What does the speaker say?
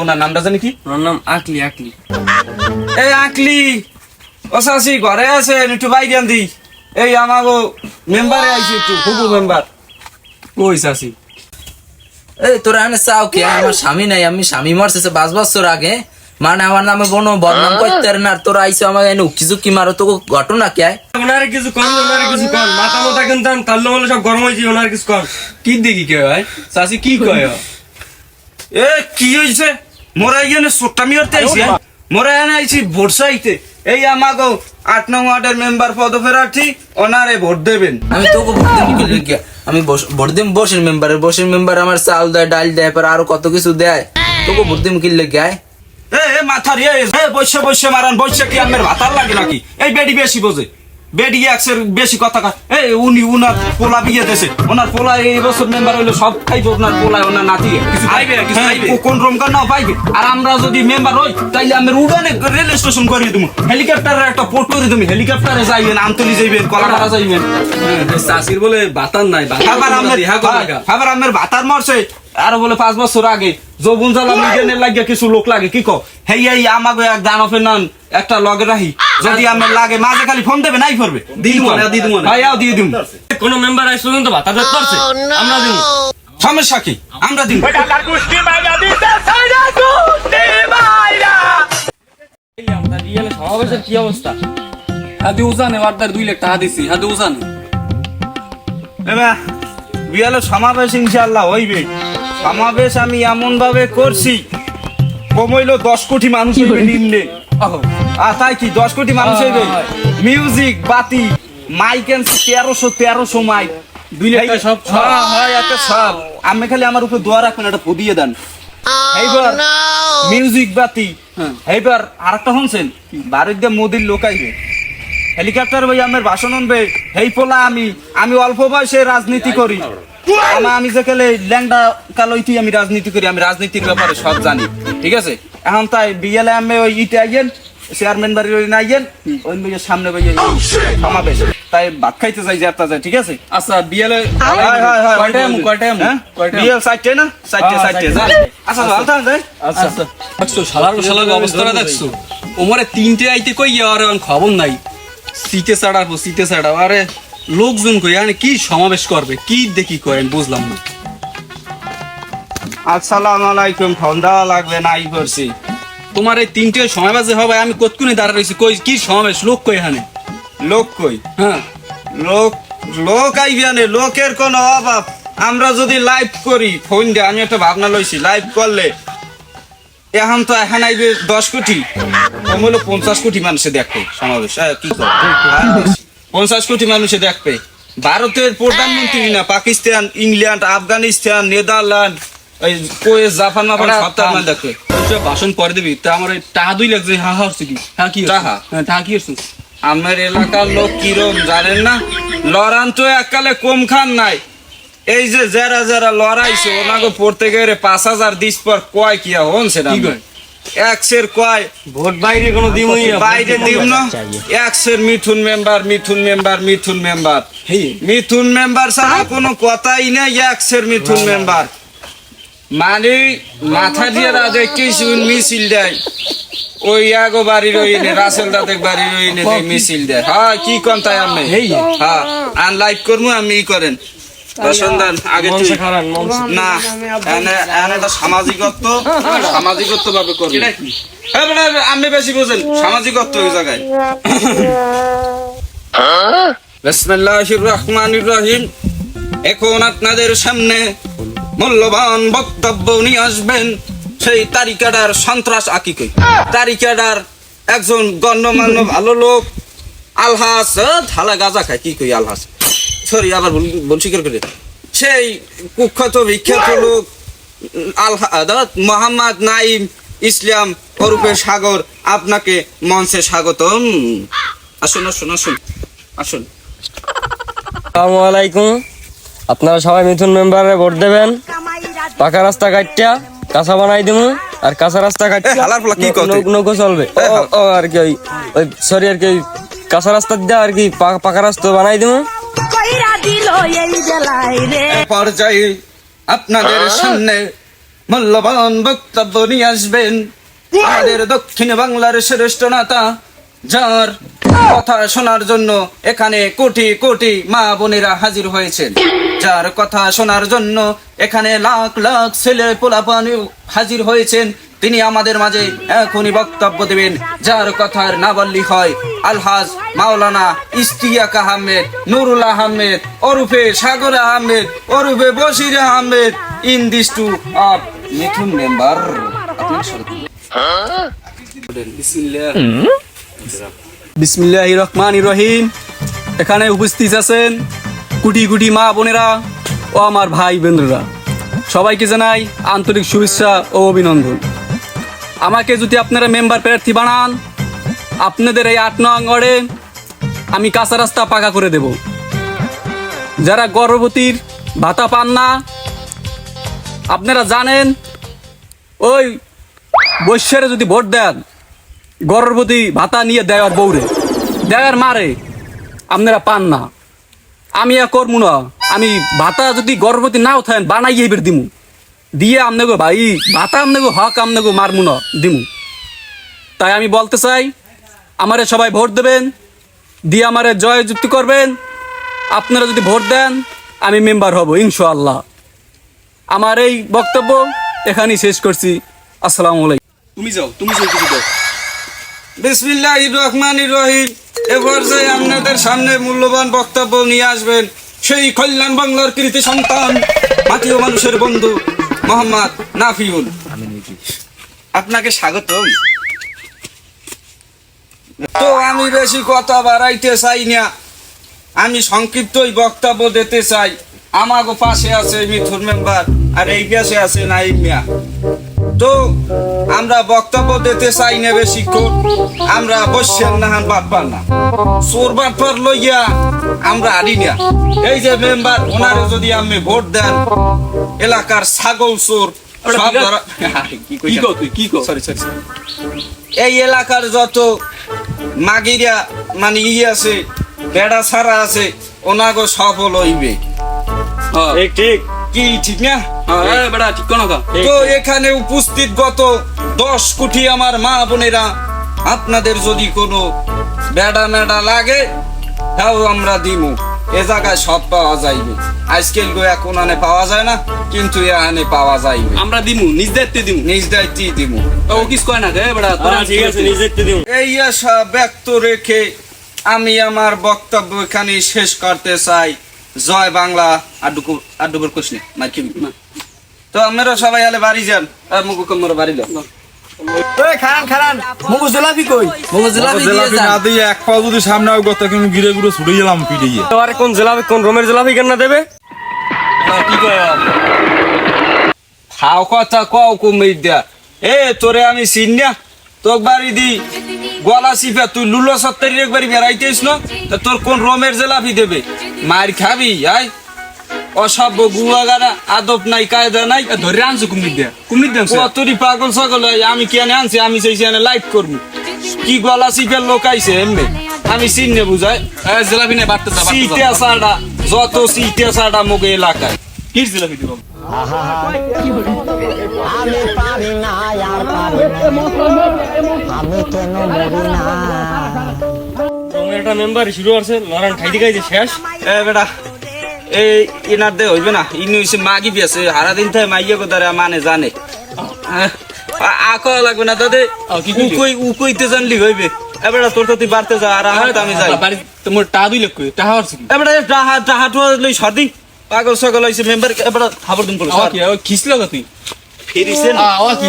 ওনার নামটা জানি কি? ওনার নাম আকলি। এই আকলি ও চাচি ঘরে আছে, একটু বাইরে আনদি। এই আমাগো মেম্বারে আইছে, একটু হুবু মেম্বার। কই চাচি? এই তোরা এনে চাও কি? আমার স্বামী নাই, আমি স্বামী মরছে 5 বছর আগে, মানে আমার নামে কোনো বদনাম করতে পারে না। আর তোরা আইসো আমাকে এনে উকি ঝুঁকি মারো, তো ঘটনা কে? ওনারে কিছু কর, মাথা কিন্তু তাহলে বলে সব গরম হয়েছে। ওনারে কিছু কর। কি দেখি কে ভাই চাচি কি কয়? এ কি হয়েছে? মোরা এখানে সোট্টামি করতে আইছি, মোরা এনে আইছি ভোট চাইতে। এই আমাগো 8 নং ওয়ার্ডের মেম্বার পদপ্রার্থী, ওনারে ভোট দেবেন। আমি তোকে ভোট দিম কি লিখে? আমি ভোট দিম বসের মেম্বার আমার চাল দেয়, ডাল দেয়, পর আরো কত কিছু দেয়। তোকে ভোট দিম কি লিখে? এ মাথার বসে মারান, বসে কি আমার ভাতার লাগে নাকি? এই বেডি বেশি বোঝে, বেডি একসের বেশি কথা কয়। এই উনার পোলা বিয়ে দেশে, ওনার পোলা এই বছর মেম্বার হইলে সব খাইবে, ওনার পোলা ওনার নাতি কিছু পাইবে, কোন রমকার নাও পাইবে। আর আমরা যদি মেম্বার হই তাইলে আমি উড়ানে রেল স্টেশন করিয়ে দেবো, হেলিকপ্টারের একটা পোর্ট করে দেবো, হেলিকপ্টারে যাইবেন, আমতলি যাইবেন, কলাপাড়া যাইবেন। চাষির বলে বাতার নাই, আবার আমার ভাতার মরছে আরো বলে 5 বছর আগে। যৌবন জ্বালা মিডিয়ানের লাগিয়ে কিছু লোক লাগে, কি কো হেই এই আমাকে এক দানফের নান একটা লগে রাহি, যদি আমার লাগে মাঝে খালি ফোন দেবে, নাই করবে দিয়ে দিম। কোন মেম্বার আইস পর্যন্ত ভাতা দিতে পারছে, আমরা দিব। সমস্যা কি? আমরা দিব। সমাবেশের কি অবস্থা? হাদি উজানে ওয়ার্ডার 2 লাখ টাকা দিছি, হাদি উজানে। বিয়ালে সমাবেশ ইনশাআল্লাহ হইবে। সমাবেশ আমি এমন ভাবে করছি, কমইলো 10 কোটি মানুষ হইবে নিম্নে। তাই কি 10 কোটি মানুষ হইবে? মিউজিক বাতি মাইক এনছি 1300 মাইক, 2 লাখ টাকা সব হয় এত সব। আমি খালি আমার উপর দোয়া রাখবেন, এটা পদিয়ে দেন। এইবার মিউজিক বাতি, এইবার আরেকটা শুনছেন, ভারত মোদির লোক আইবে, হেলিকপ্টার ভাই আমার ভাষণ আনবে। হেই পোলা আমি অল্প বয়সে রাজনীতি করি, আমি যে কেলে ল্যাংডা কালইতি আমি রাজনীতি করি, আমি রাজনীতির ব্যাপারে সব জানি, ঠিক আছে? এখন তাই বিএলএ আমি ওই ইটে আইয়েন, চেয়ারম্যান বাড়ির ওই নাইয়েন, ওই ভাইয়ের সামনে ভাইয়া সমাবেশ, তাই ভাত খাইতে যাই যাত্রা যায়, ঠিক আছে? আচ্ছা বিএলএ কয়টা বিএল সাইটে না সাইটে যা। আচ্ছা ভালো থাকেন যাই। আচ্ছা দেখছো শালার অবস্থাটা দেখছো, ওমরে 3টে আইতে কই আর খবর নাই, সিটে ছাড়া আরে লোকজন কই মানে কি সমাবেশ করবে, কি দেখি করেন বুঝলাম না। আসসালামু আলাইকুম, ফোন দেওয়া লাগবে না, আই করছি। তোমার এই 3টে সময় বাজে হবে, আমি কতক্ষণে দাঁড়া রয়েছি, কই কি সমাবেশ, লোক কই এখানে? লোক কই? হ্যাঁ লোক আইবিয়ানে, লোকের কোনো অভাব। আমরা যদি লাইভ করি ফোন দিয়ে, আমি একটা ভাবনা লইছি, লাইভ করলে এখন তো এখন আইবে 10 কোটি, কম হলো 50 কোটি মানুষে দেখবে সমাবেশ। কি করে 50 কোটি মানুষে দেখবে? ভারতের প্রধানমন্ত্রী না, পাকিস্তান, ইংল্যান্ড, আফগানিস্তান, নেদারল্যান্ড, ওই কোয়েস, জাপান সপ্তাহ দেখবে। ভাষণ পরে দিবি, তা আমার টাকা 2 লাখ যে হচ্ছে কি? কি টাকা? হ্যাঁ টাকা কি হচ্ছে? আমার এলাকার লোক কিরম জানেন না, লড়ান তো এককালে কম খান নাই। এই যে যারা লড়াইছে ওনাকে পড়তে গেলে 5000 দিস পর কয় কিয়া হনছে না, একশের কয় ভোট বাইরে কোনো দিমই বাইরে দিম না, একশের মিঠুন মেম্বার ছাড়া কোনো কথাই নেই, একশের মিঠুন মেম্বার মানে মাথা দিয়ে রাজে কিছু মিছিল দেয়, ওই আগো বাড়ির ওই রাসেল দাদেক বাড়ির ওই মিছিল দেয়। হ্যাঁ কি কন তাই আমি? হ্যাঁ আন লাইভ করবো, আমি ই করেন সন্ধান আগে না, এটা সামাজিকত্ব ভাবে করবো। আমি বেশি বোঝেন সামাজিকত্ব ওই জায়গায়। বিসমিল্লাহির রহমানির রহিম। এখন আপনাদের সামনে মূল্যবান বক্তব্য নিয়ে আসবেন সেই তারিকাডার সন্ত্রাস আকিকই, তারিকাডার একজন গণ্যমান্য ভালো লোক, আলহাস ঢালা গাঁজা খায়, কি কই আলহাস, সরি আবার বল স্বীকার করে, সেই কুখ্যাত বিখ্যাত লোক মোহাম্মদ নাইম ইসলাম ওরফে সাগর, আপনাকে মঞ্চে স্বাগতম। আসুন। আসসালামু আলাইকুম। আপনারা সবাই মিথুন মেম্বারে ভোট দেবেন। পাকা রাস্তা কাটিয়া কাঁচা বানাই দেবো, আর কাঁচা রাস্তা কাটিয়া নৌকো চলবে। ও আর কি ওই সরি আর কি কাঁচা রাস্তা দিয়ে আর কি পাকা রাস্তা বানাই দেবো। পর্যায়ে আপনাদের সামনে মূল্যবান বক্তব্য নিয়ে আসবেন আমাদের দক্ষিণ বাংলার শ্রেষ্ঠ নেতা, যার কথা শোনার জন্য এখানে কোটি কোটি মা বোনেরা হাজির হয়েছেন, যার কথা শোনার জন্য এখানে লাখ লাখ ছেলে পোলাপান হাজির হয়েছেন। তিনি আমাদের মাঝে এখনই বক্তব্য দেবেন, যার কথার না বললি হয়। আলহাজ মাওলানা ইশতিয়াক আহমেদ, নুরুল আহমেদ ওরফে সাগর আহমেদ ওরফে Bashir Ahmed, in this to of Mithun member. বিসমিল্লাহির রহমানির রহিম। এখানে উপস্থিত আছেন কোটি কোটি মা বোনেরা ও আমার ভাই বোনেরা, সবাইকে জানাই আন্তরিক শুভেচ্ছা ও অভিনন্দন। আমাকে যদি আপনারা মেম্বার প্রার্থী বানান, আপনাদের এই 8 নং ওয়ার্ডে আমি কাঁচা রাস্তা পাকা করে দেব। যারা গর্ভবতীর ভাতা পান না, আপনারা জানেন ওই বৈশ্যরে যদি ভোট দেন, গর্ভবতী ভাতা নিয়ে দেওয়ার বউরে দেওয়ার মারে আপনারা পান না। আমি করবো না, আমি ভাতা যদি গর্ভবতী নাও থাকেন বানাইয়ে এবার দিমু, দিয়ে আপনাকে ভাই ভাতা আপনাকে হক আপনাকে মারমু না দিমু। তাই আমি বলতে চাই, আমারে সবাই ভোট দেবেন, দিয়ে আমারে জয় যুক্তি করবেন। আপনারা যদি ভোট দেন আমি মেম্বার হব ইনশাআল্লাহ। আমার এই বক্তব্য এখানেই শেষ করছি। আসসালামু আলাইকুম। তুমি যাও, তুমি যাও, কিছু দাও। বিসমিল্লাহির রহমানির রহিম। এবার যে আপনাদের সামনে মূল্যবান বক্তব্য নিয়ে আসবেন সেই কল্যাণ বাংলার কৃতি সন্তান, মাটি ও মানুষের বন্ধু মোহাম্মদ নাফিউল। আপনাকে স্বাগতম। তো আমি বেশি কথা বাড়াইতে চাই না, আমি সংক্ষিপ্তই বক্তব্য দিতে চাই। আমাগো পাশে আছে মিথুন মেম্বার আর এই পাশে আছে নাইম মিয়া। তো আমরা বক্তব্য দিতে চাই না বেশিক্ষণ, আমরা বসছেন না বাটপার না, চোর বাটপার লইয়া আমরা আড়ি না। এই যে মেম্বার, ওনারে যদি আপনি ভোট দেন, এলাকার ছাগল চোর সব ধরা- এই এলাকার যত মাগিরা মানে আছে, বেড়া ছাড়া আছে, ওনাগো সফল হইবে। ঠিক ঠিক, কি ঠিক না? বেড়া ঠিক কোন কথা। তো এখানে উপস্থিত গত 10 কোটি আমার মা বোনেরা, আপনাদের যদি কোনো বেড়া মেডা লাগে তাও আমরা দিমু। এ জায়গায় সব পাওয়া যাইবে। আজকাল গো এখন আনে পাওয়া যায় না, কিন্তু এখানে পাওয়া যাইবে। আমরা দিমু, নিজ দায়িত্বে দিমু। নিজ দায়িত্বই দিমু। ও কিস কয় না রে বেড়া, তোরা ঠিক আছে, নিজে দিও। এই আশা ব্যক্ত রেখে আমি আমার বক্তব্য এখানে শেষ করতে চাই। জয় বাংলা। আড্ডুবর কোশনে মার্কি না। তো আমরা সবাই আলে বাড়ি যান, আর মুগু কমর বাড়ি যান। মগজ জিলাপি দিয়ে যান। দিয়ে এক পা যদি সামনে আগে গত কিন্তু গিরে ঘুরে ছুটে গেলাম পিঠে গিয়ে। তো আর কোন জেলাপি, কোন রোমের জেলাপি কেন দেবে? কি কয়? খাও কথা কও কুমির দিয়া। এ তোরে আমি চিনিয়া, তোর বাড়ি দি গলা চিপা তুই লুলো সত্তরি একবারই বেড়াইতেস না, তা তোর কোন রোমের জেলাপি দেবে? মার খাবি আই, অসভ্য গুয়াগারা, আদব নাই কায়দা নাই। ধরে আনছো কুমির দিয়া, কুমির দেন কতরি পাগল ছাগল হয়, আমি কেন আনছি? আমি চাইছি এনে লাইট করবো। কি গলা চিপের লোক আইছে এমনি, আমি চিনে বুঝাই। জিলাপি নেই, বাড়তে যা, সিটে সাড়া, যত সিটে সাড়া মুগে এলাকায়। কি জিলাপি দিব? আমি পারি না আর পারি না, আমি কেন মরি না। রোমের একটা মেম্বার শুরু আছে, লড়ান খাইতে খাইতে শেষ। এ বেটা, এই ইনার দে হইবে না, ইনি হইছে মাগি বিয়াছে, হারা দিন থাকে মাইয়া কোদারে মানে জানে। আকো লাগবে না দাদে, উকইতে জানলি হইবে। এ বেটা তোর তো তুই বাড়তে যা, আর আমার তো আমি যাই। বাড়ি তোমার টা 2 লক্ষ টাকা হচ্ছে কি? এ বেটা টাহা লই সর্দি পাগল সকল হইছে মেম্বার। এ বেটা খবর দিন পড়ে কি খিসলো তুই? ফিরিছেন কি